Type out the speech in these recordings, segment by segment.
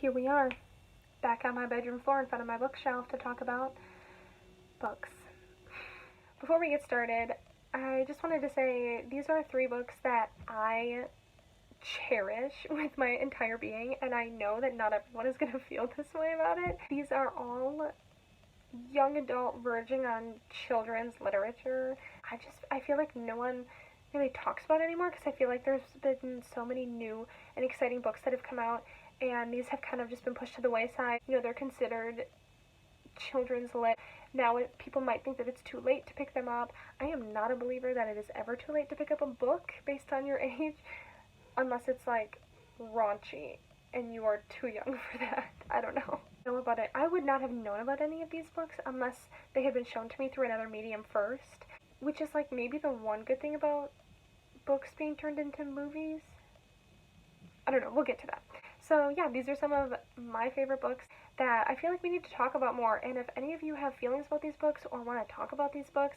here we are, back on my bedroom floor in front of my bookshelf to talk about books. Before we get started, I just wanted to say these are 3 books that I cherish with my entire being, and I know that not everyone is going to feel this way about it. These are all young adult verging on children's literature. I feel like no one really talks about it anymore because I feel like there's been so many new and exciting books that have come out, and these have kind of just been pushed to the wayside. You know, they're considered children's lit. Now people might think that it's too late to pick them up. I am not a believer that it is ever too late to pick up a book based on your age, unless it's like raunchy and you are too young for that. I don't know about it. I would not have known about any of these books unless they had been shown to me through another medium first, which is like maybe the one good thing about books being turned into movies. I don't know, we'll get to that. So yeah, these are some of my favorite books that I feel like we need to talk about more, and if any of you have feelings about these books or want to talk about these books,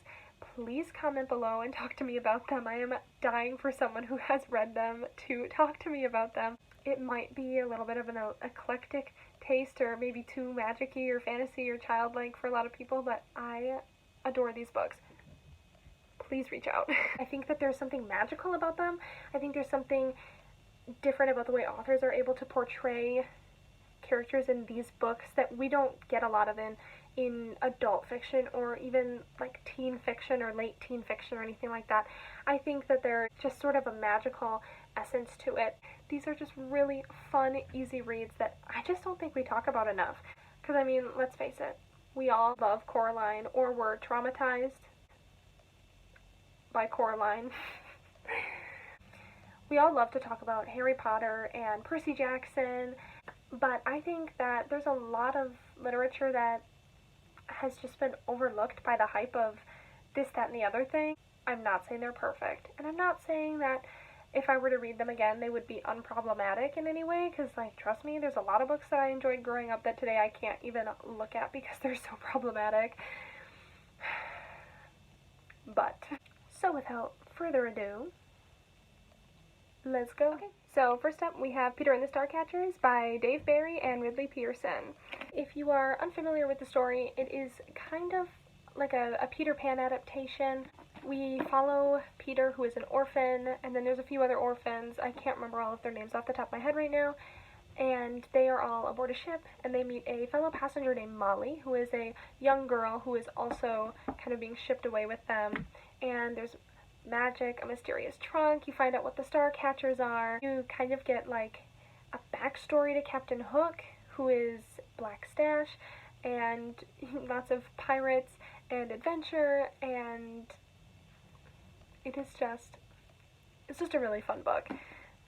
please comment below and talk to me about them. I am dying for someone who has read them to talk to me about them. It might be a little bit of an eclectic taste, or maybe too magic-y or fantasy or childlike for a lot of people, but I adore these books. Please reach out. I think that there's something magical about them. I think there's something different about the way authors are able to portray characters in these books that we don't get a lot of in adult fiction or even like teen fiction or late teen fiction or anything like that. I think that there's just sort of a magical essence to it. These are just really fun, easy reads that I just don't think we talk about enough. Because I mean, let's face it, we all love Coraline or were traumatized by Coraline. We all love to talk about Harry Potter and Percy Jackson, but I think that there's a lot of literature that has just been overlooked by the hype of this, that, and the other thing. I'm not saying they're perfect, and I'm not saying that if I were to read them again, they would be unproblematic in any way, because, like, trust me, there's a lot of books that I enjoyed growing up that today I can't even look at because they're so problematic. But, so without further ado, let's go. Okay, so first up we have Peter and the Starcatchers by Dave Barry and Ridley Pearson. If you are unfamiliar with the story, it is kind of like a Peter Pan adaptation. We follow Peter, who is an orphan, and then there's a few other orphans. I can't remember all of their names off the top of my head right now. And they are all aboard a ship, and they meet a fellow passenger named Molly, who is a young girl who is also kind of being shipped away with them. And there's magic, a mysterious trunk, you find out what the Starcatchers are, you kind of get like a backstory to Captain Hook, who is Black Stash, and lots of pirates and adventure, and it's just a really fun book.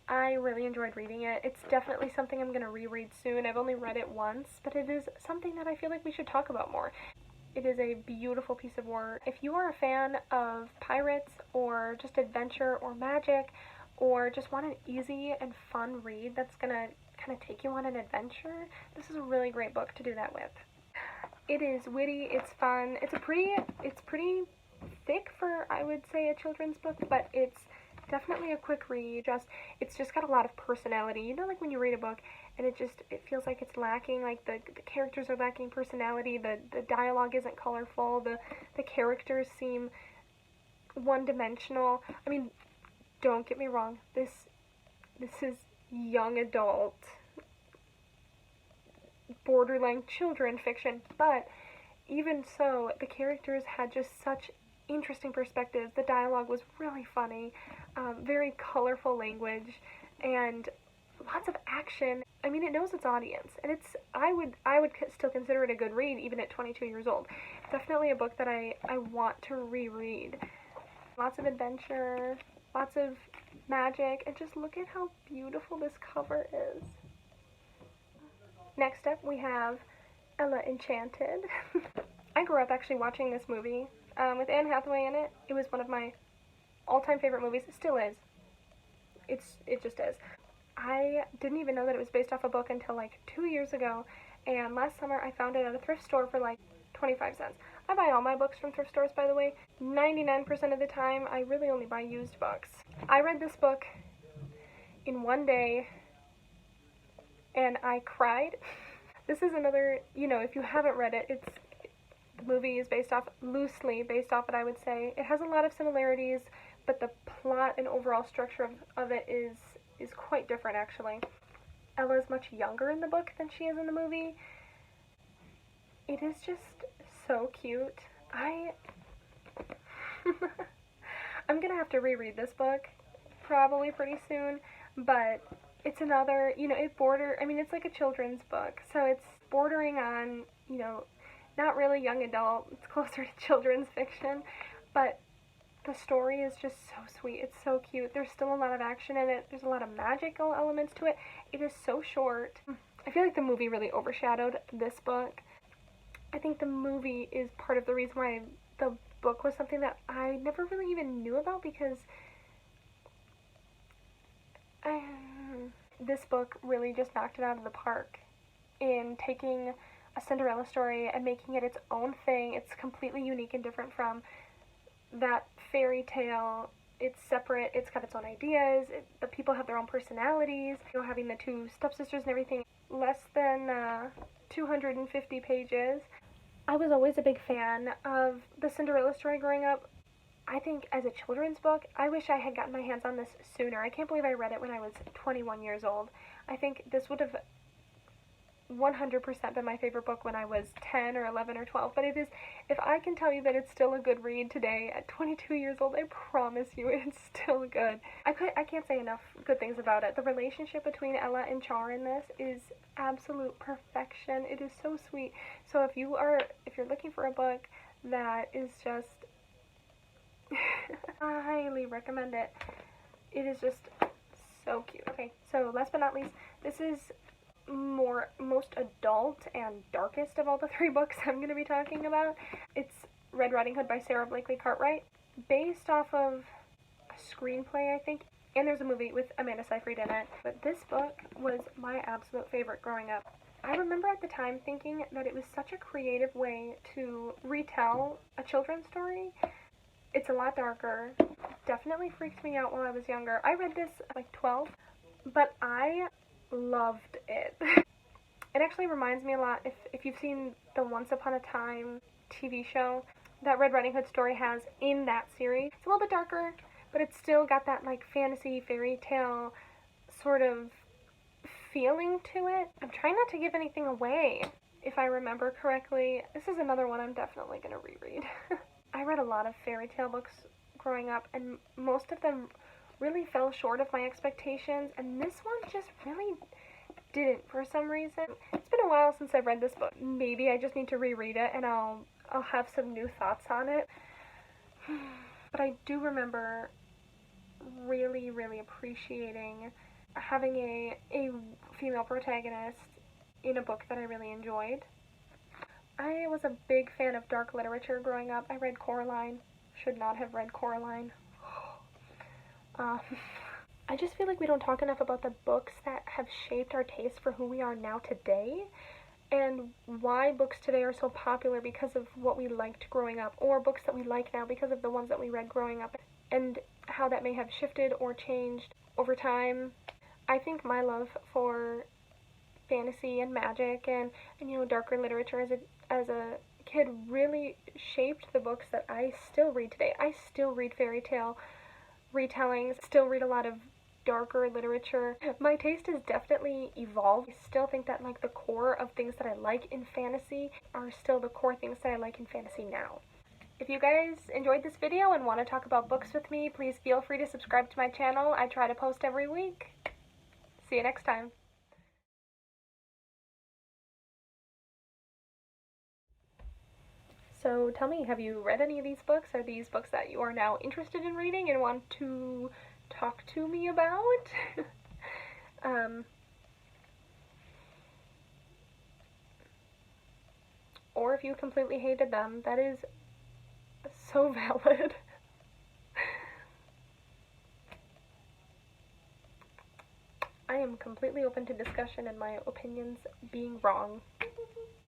I really enjoyed reading it. It's definitely something I'm going to reread soon. I've only read it once, but it is something that I feel like we should talk about more. It is a beautiful piece of work. If you are a fan of pirates or just adventure or magic or just want an easy and fun read that's gonna kind of take you on an adventure, this is a really great book to do that with. It is witty, it's fun, it's pretty thick for, I would say, a children's book, but it's definitely a quick read. It's just got a lot of personality. You know, like when you read a book and it feels like it's lacking, like the characters are lacking personality, the dialogue isn't colorful, the characters seem one-dimensional. I mean, don't get me wrong, this is young adult, borderline children fiction, but even so, the characters had just such interesting perspectives. The dialogue was really funny, very colorful language, and lots of action. I mean, it knows its audience, and I would still consider it a good read even at 22 years old. Definitely a book that I want to reread. Lots of adventure, lots of magic, and just look at how beautiful this cover is. Next up we have Ella Enchanted. I grew up actually watching this movie with Anne Hathaway in it. It was one of my all-time favorite movies. It still is. It just is. I didn't even know that it was based off a book until like 2 years ago, and last summer I found it at a thrift store for like 25 cents. I buy all my books from thrift stores, by the way. 99% of the time, I really only buy used books. I read this book in one day, and I cried. This is another, you know, if you haven't read it, the movie is loosely based off it, I would say. It has a lot of similarities, but the plot and overall structure of it is quite different, actually. Ella is much younger in the book than she is in the movie. It is just so cute. I'm gonna have to reread this book probably pretty soon, but it's another, you know, it's like a children's book, so it's bordering on, you know, not really young adult, it's closer to children's fiction, but the story is just so sweet. It's so cute. There's still a lot of action in it. There's a lot of magical elements to it. It is so short. I feel like the movie really overshadowed this book. I think the movie is part of the reason why the book was something that I never really even knew about, because this book really just knocked it out of the park in taking a Cinderella story and making it its own thing. It's completely unique and different from that fairy tale. It's separate, it's got its own ideas, the people have their own personalities, you know, having the two stepsisters and everything. Less than 250 pages. I was always a big fan of the Cinderella story growing up. I think as a children's book, I wish I had gotten my hands on this sooner. I can't believe I read it when I was 21 years old. I think this would have 100% been my favorite book when I was 10 or 11 or 12, but it is, if I can tell you that it's still a good read today at 22 years old, I promise you it's still good. I can't say enough good things about it. The relationship between Ella and Char in this is absolute perfection. It is so sweet. So if you're looking for a book that is just I highly recommend it. It is just so cute. Okay, so last but not least, this is most adult and darkest of all the three books I'm going to be talking about. It's Red Riding Hood by Sarah Blakley-Cartwright, based off of a screenplay, I think, and there's a movie with Amanda Seyfried in it. But this book was my absolute favorite growing up. I remember at the time thinking that it was such a creative way to retell a children's story. It's a lot darker. Definitely freaked me out while I was younger. I read this at like 12, but I loved it. It actually reminds me a lot, if you've seen the Once Upon a Time TV show that Red Riding Hood story has in that series. It's a little bit darker, but it's still got that like fantasy fairy tale sort of feeling to it. I'm trying not to give anything away, if I remember correctly. This is another one I'm definitely going to reread. I read a lot of fairy tale books growing up, and most of them really fell short of my expectations, and this one just really didn't for some reason. It's been a while since I've read this book. Maybe I just need to reread it and I'll have some new thoughts on it. But I do remember really, really appreciating having a female protagonist in a book that I really enjoyed. I was a big fan of dark literature growing up. I read Coraline. Should not have read Coraline. I just feel like we don't talk enough about the books that have shaped our taste for who we are now today, and why books today are so popular because of what we liked growing up, or books that we like now because of the ones that we read growing up, and how that may have shifted or changed over time. I think my love for fantasy and magic and you know, darker literature as a kid really shaped the books that I still read today. I still read fairy tale retellings, still read a lot of darker literature. My taste has definitely evolved. I still think that like the core of things that I like in fantasy are still the core things that I like in fantasy now. If you guys enjoyed this video and want to talk about books with me, please feel free to subscribe to my channel. I try to post every week. See you next time. So tell me, have you read any of these books? Are these books that you are now interested in reading and want to talk to me about? Or if you completely hated them, that is so valid. I am completely open to discussion and my opinions being wrong.